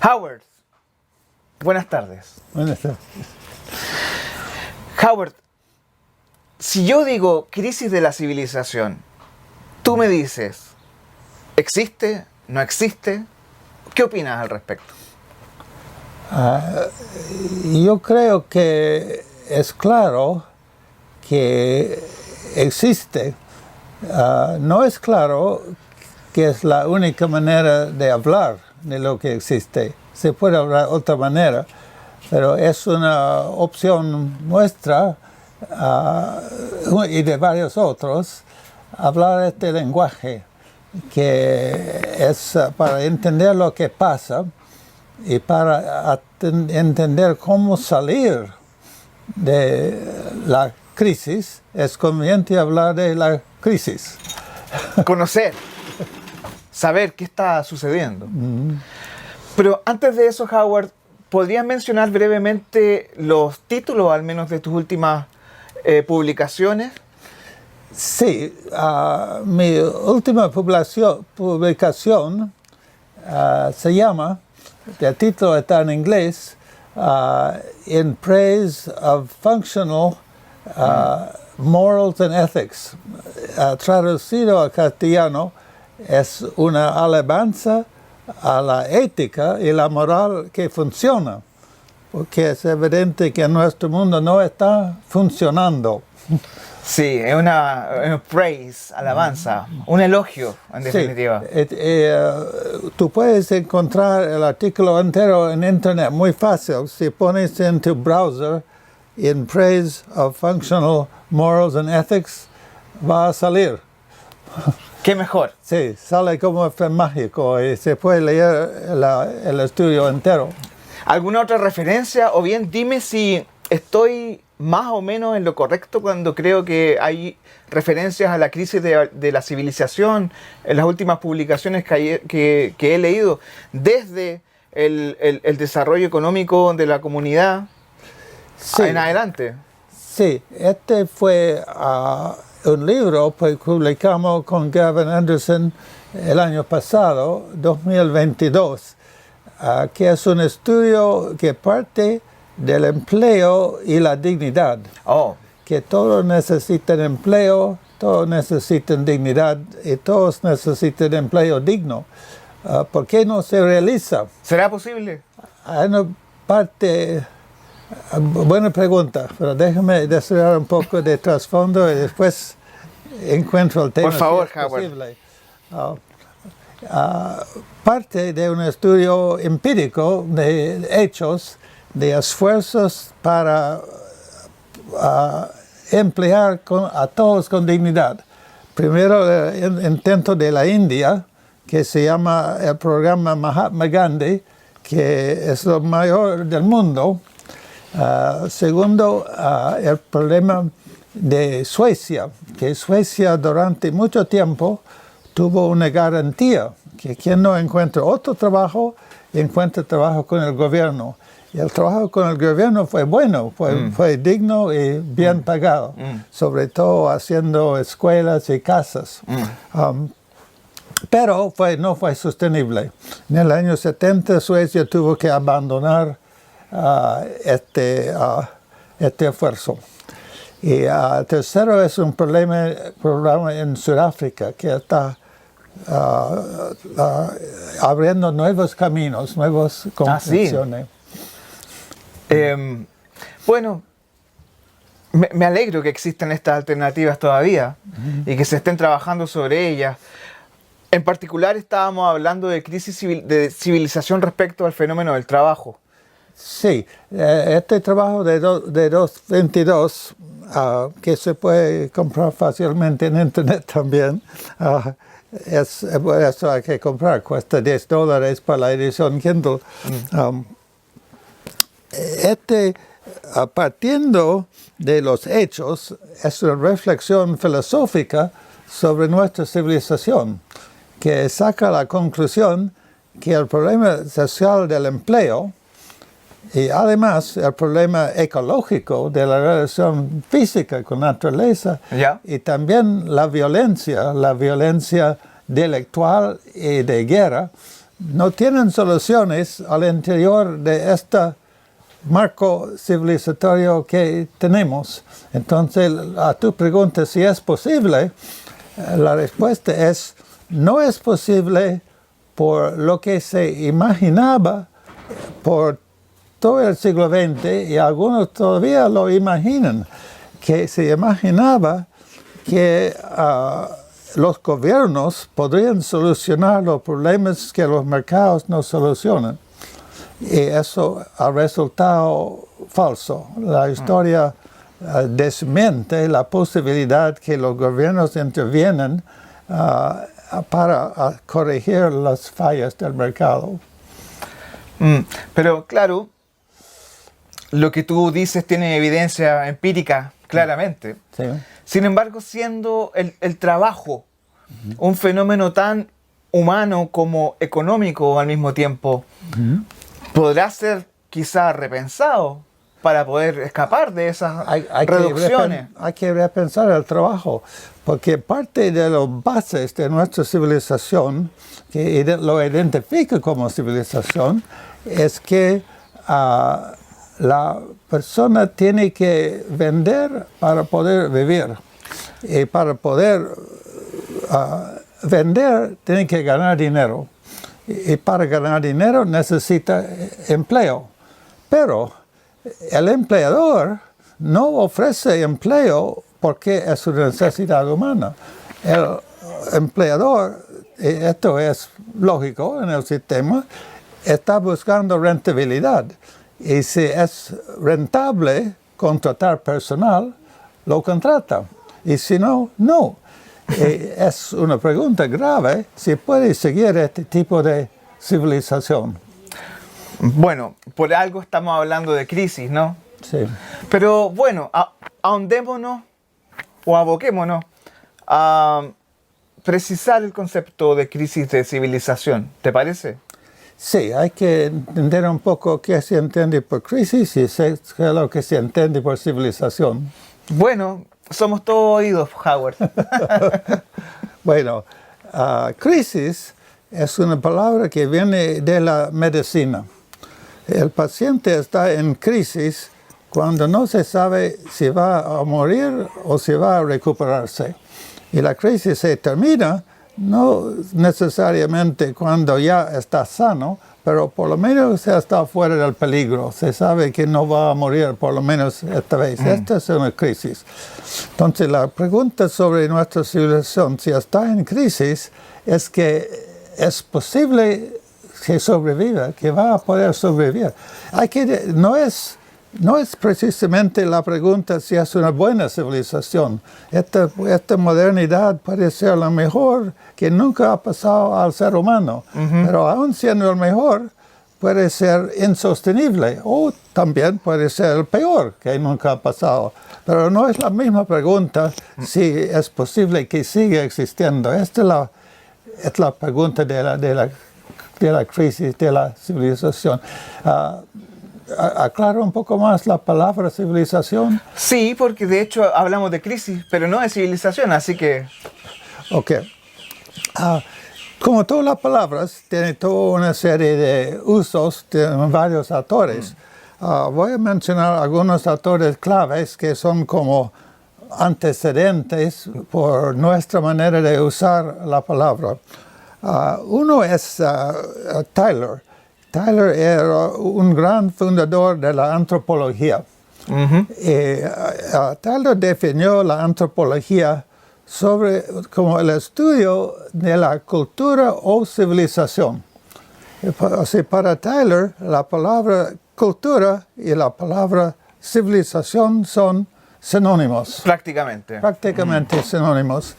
Howard, buenas tardes. Buenas tardes. Howard, si yo digo crisis de la civilización, tú me dices, ¿existe? ¿No existe? ¿Qué opinas al respecto? Yo creo que es claro que existe. No es claro que es la única manera de hablar de lo que existe. Se puede hablar de otra manera, pero es una opción nuestra y de varios otros, hablar este lenguaje que es para entender lo que pasa y para entender cómo salir de la crisis. Es conveniente hablar de la crisis. Conocer, saber qué está sucediendo. Pero antes de eso, Howard, ¿podrías mencionar brevemente los títulos, al menos de tus últimas publicaciones? Sí, mi última publicación se llama, el título está en inglés, In Praise of Functional Morals and Ethics. Traducido al castellano, es una alabanza a la ética y la moral que funciona, porque es evidente que nuestro mundo no está funcionando. Sí, es una praise, alabanza, un elogio, en definitiva. Sí, tú puedes encontrar el artículo entero en internet muy fácil. Si pones en tu browser In Praise of Functional Morals and Ethics, va a salir. ¿Qué mejor? Sí, sale como mágico y se puede leer el estudio entero. ¿Alguna otra referencia? O bien dime si estoy más o menos en lo correcto cuando creo que hay referencias a la crisis de la civilización en las últimas publicaciones que he leído, desde el desarrollo económico de la comunidad en adelante. Sí, este fue un libro que publicamos con Gavin Anderson el año pasado, 2022, que es un estudio que parte del empleo y la dignidad. Que todos necesitan empleo, todos necesitan dignidad y todos necesitan empleo digno. ¿Por qué no se realiza? ¿Será posible? Hay una parte, buena pregunta, pero déjame desarrollar un poco de trasfondo y después encuentro el tema. Por favor, si es Howard. posible. Parte de un estudio empírico de hechos, de esfuerzos para emplear a todos con dignidad. Primero el intento de la India, que se llama el programa Mahatma Gandhi, que es lo mayor del mundo. Segundo, el problema de Suecia, que Suecia durante mucho tiempo tuvo una garantía que quien no encuentra otro trabajo, encuentra trabajo con el gobierno. Y el trabajo con el gobierno fue bueno, fue digno y bien pagado, sobre todo haciendo escuelas y casas. Pero no fue sostenible. En el año 70 Suecia tuvo que abandonar este esfuerzo. Y el tercero es un problema en Sudáfrica que está abriendo nuevos caminos, nuevas concepciones. Bueno, me alegro que existen estas alternativas todavía y que se estén trabajando sobre ellas. En particular estábamos hablando de crisis de civilización respecto al fenómeno del trabajo. Sí, este trabajo de 222, que se puede comprar fácilmente en internet también, eso hay que comprar, cuesta $10 para la edición Kindle. Partiendo de los hechos, es una reflexión filosófica sobre nuestra civilización, que saca la conclusión que el problema social del empleo y además el problema ecológico de la relación física con la naturaleza y también la violencia delictual y de guerra no tienen soluciones al interior de este marco civilizatorio que tenemos. Entonces, a tu pregunta si es posible, la respuesta es no es posible por lo que se imaginaba por todo el siglo XX, y algunos todavía lo imaginan, que se imaginaba que los gobiernos podrían solucionar los problemas que los mercados no solucionan. Y eso ha resultado falso. La historia desmiente la posibilidad que los gobiernos intervienen para corregir las fallas del mercado. Pero claro, lo que tú dices tiene evidencia empírica claramente. Sí. Sin embargo, siendo el trabajo un fenómeno tan humano como económico al mismo tiempo, podrá ser quizá repensado para poder escapar de esas reducciones. Hay que repensar el trabajo, porque parte de las bases de nuestra civilización, que lo identifica como civilización, es que la persona tiene que vender para poder vivir. Y para poder vender, tiene que ganar dinero. Y para ganar dinero necesita empleo. Pero el empleador no ofrece empleo porque es una necesidad humana. El empleador, esto es lógico en el sistema, está buscando rentabilidad. Y si es rentable contratar personal, lo contrata. Y si no, no. Es una pregunta grave si puede seguir este tipo de civilización. Bueno, por algo estamos hablando de crisis, ¿no? Sí. Pero bueno, ahondémonos o aboquémonos a precisar el concepto de crisis de civilización, ¿te parece? Sí, hay que entender un poco qué se entiende por crisis y qué es lo que se entiende por civilización. Bueno, somos todos oídos, Howard. Bueno, crisis es una palabra que viene de la medicina. El paciente está en crisis cuando no se sabe si va a morir o si va a recuperarse. Y la crisis se termina no necesariamente cuando ya está sano, pero por lo menos se está fuera del peligro. Se sabe que no va a morir por lo menos esta vez. Esta es una crisis. Entonces la pregunta sobre nuestra civilización, si está en crisis, es que es posible que sobreviva, que va a poder sobrevivir. No es precisamente la pregunta si es una buena civilización. Esta modernidad puede ser la mejor que nunca ha pasado al ser humano, pero aún siendo el mejor, puede ser insostenible o también puede ser el peor que nunca ha pasado. Pero no es la misma pregunta si es posible que siga existiendo. Esta es la pregunta de la crisis de la civilización. ¿Aclaro un poco más la palabra civilización? Sí, porque de hecho hablamos de crisis, pero no de civilización, así que... Ok. Como todas las palabras, tiene toda una serie de usos de varios autores. Voy a mencionar algunos autores claves que son como antecedentes por nuestra manera de usar la palabra. Uno es Tyler. Tyler era un gran fundador de la antropología. Tyler definió la antropología como el estudio de la cultura o civilización. Así, para Tyler, la palabra cultura y la palabra civilización son sinónimos. Prácticamente. Prácticamente sinónimos.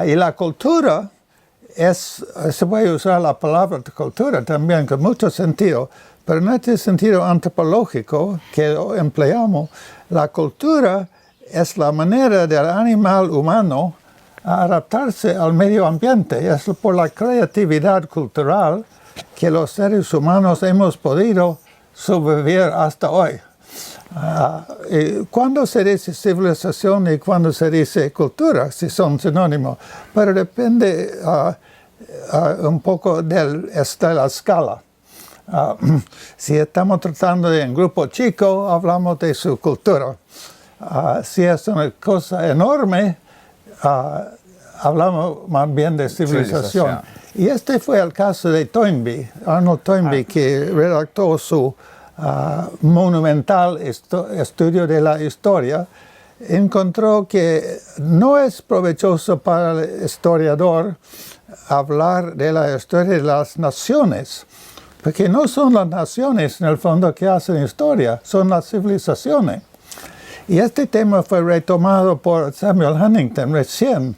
Y la cultura se puede usar la palabra cultura también con mucho sentido, pero en este sentido antropológico que empleamos, la cultura es la manera del animal humano a adaptarse al medio ambiente. Es por la creatividad cultural que los seres humanos hemos podido sobrevivir hasta hoy. Cuando se dice civilización y cuando se dice cultura, si son sinónimos, pero depende un poco de la escala. Si estamos tratando de un grupo chico, hablamos de su cultura. Si es una cosa enorme, hablamos más bien de civilización. Y este fue el caso de Toynbee, Arnold Toynbee, que redactó su monumental estudio de la historia. Encontró que no es provechoso para el historiador hablar de la historia de las naciones, porque no son las naciones en el fondo que hacen historia, son las civilizaciones. Y este tema fue retomado por Samuel Huntington recién.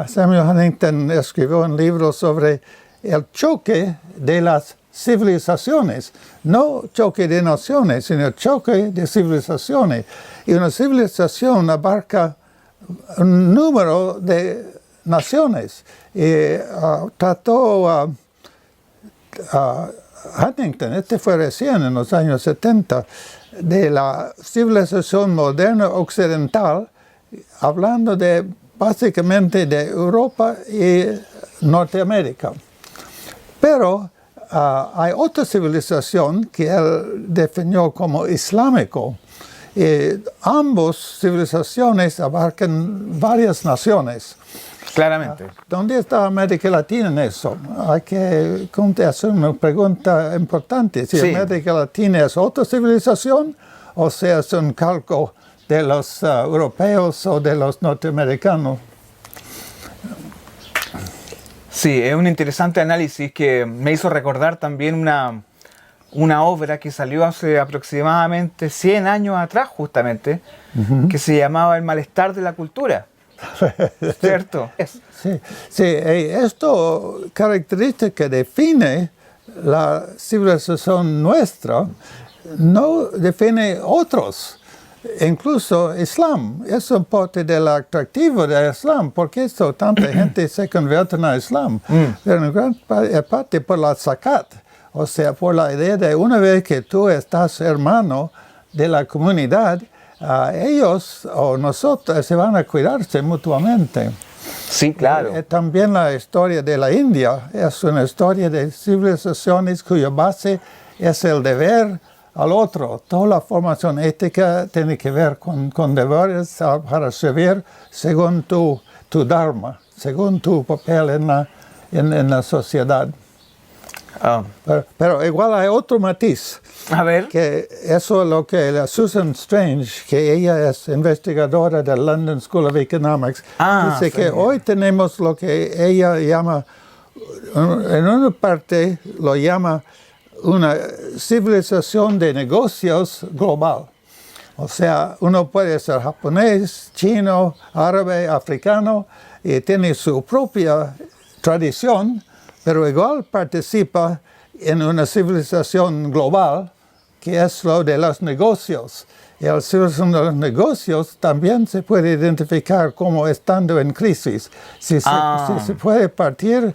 Samuel Huntington escribió un libro sobre el choque de las civilizaciones, no choque de naciones, sino choque de civilizaciones. Y una civilización abarca un número de naciones. Y trató Huntington, este fue recién en los años 70, de la civilización moderna occidental, hablando básicamente de Europa y Norteamérica. Pero hay otra civilización que él definió como islámico. Ambas civilizaciones abarcan varias naciones. Claramente. ¿Dónde está América Latina en eso? Hay que hacer una pregunta importante. Si América Latina es otra civilización o sea es un calco de los europeos o de los norteamericanos. Sí, es un interesante análisis que me hizo recordar también una obra que salió hace aproximadamente 100 años atrás, justamente, que se llamaba El malestar de la cultura. ¿Cierto? Sí, esto característica define la civilización nuestra, no define otros. Incluso Islam es un parte del atractivo del Islam, porque tanta gente se convierte en el Islam, pero en gran parte por la zakat, o sea, por la idea de una vez que tú estás hermano de la comunidad, ellos o nosotros se van a cuidarse mutuamente. Sí, claro. También la historia de la India es una historia de civilizaciones cuya base es el deber al otro. Toda la formación ética tiene que ver con deberes para servir según tu dharma, según tu papel en la sociedad. Pero igual hay otro matiz. A ver. Que eso es lo que Susan Strange, que ella es investigadora del London School of Economics, dice que hoy tenemos lo que ella llama, en una parte lo llama una civilización de negocios global. O sea, uno puede ser japonés, chino, árabe, africano, y tiene su propia tradición, pero igual participa en una civilización global, que es lo de los negocios. Y la civilización de los negocios también se puede identificar como estando en crisis. Si se puede partir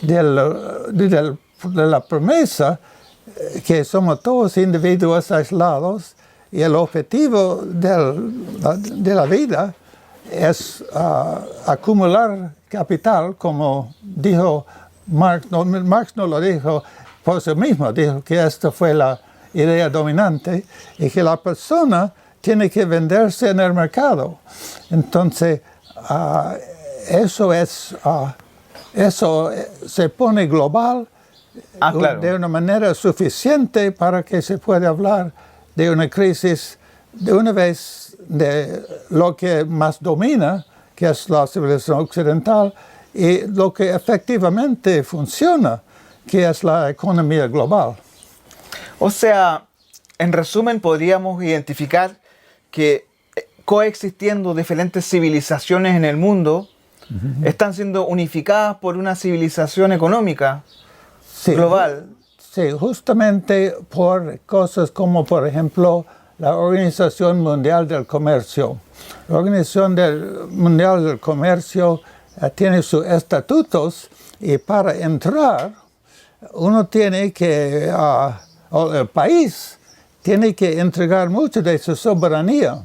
de la promesa que somos todos individuos aislados y el objetivo de la vida es acumular capital, como dijo Marx. No, Marx no lo dijo por sí mismo, dijo que esta fue la idea dominante y que la persona tiene que venderse en el mercado. Entonces, eso se pone global claro. de una manera suficiente para que se pueda hablar de una crisis de una vez de lo que más domina, que es la civilización occidental, y lo que efectivamente funciona, que es la economía global. O sea, en resumen, podríamos identificar que coexistiendo diferentes civilizaciones en el mundo, están siendo unificadas por una civilización económica global. Sí, justamente por cosas como, por ejemplo, la Organización Mundial del Comercio. La Organización Mundial del Comercio tiene sus estatutos y para entrar uno tiene que, el país tiene que entregar mucho de su soberanía.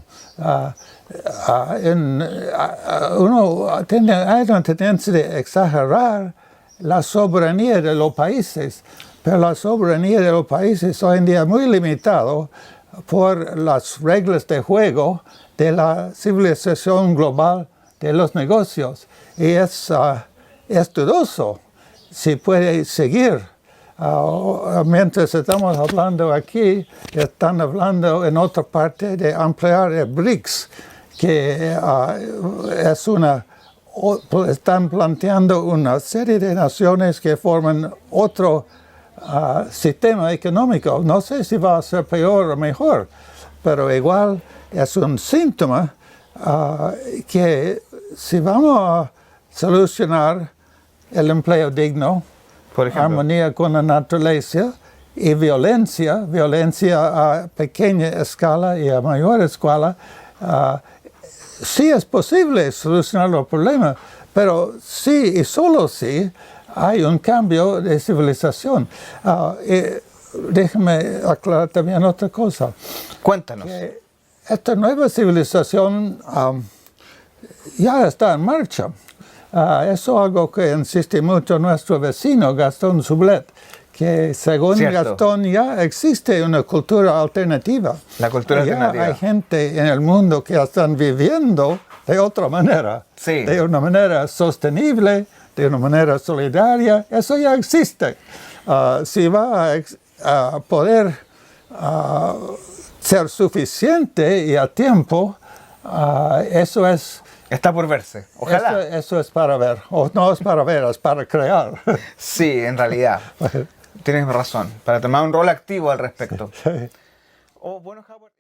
Hay una tendencia de exagerar la soberanía de los países, pero la soberanía de los países hoy en día es muy limitado por las reglas de juego de la civilización global de los negocios. Y es dudoso si puede seguir. Mientras estamos hablando aquí, están hablando en otra parte de ampliar el BRICS, que están planteando una serie de naciones que forman otro sistema económico. No sé si va a ser peor o mejor, pero igual es un síntoma que si vamos a solucionar el empleo digno, Por ejemplo, armonía con la naturaleza y violencia a pequeña escala y a mayor escala, sí es posible solucionar los problemas, pero sí y solo sí hay un cambio de civilización. Déjame aclarar también otra cosa. cuéntanos. Esta nueva civilización ya está en marcha. Eso es algo que insiste mucho nuestro vecino Gastón Sublet, que según Cierto. Gastón ya existe una cultura alternativa. La cultura Ya alternativa. hay gente en el mundo que están viviendo de otra manera, Sí. de una manera sostenible, de una manera solidaria. Eso ya existe. Si va a poder ser suficiente y a tiempo, eso es... Está por verse. Ojalá. Eso es para ver. O no es para ver, es para crear. Sí, en realidad. Tienes razón. Para tomar un rol activo al respecto. Sí. Oh, bueno, Howard.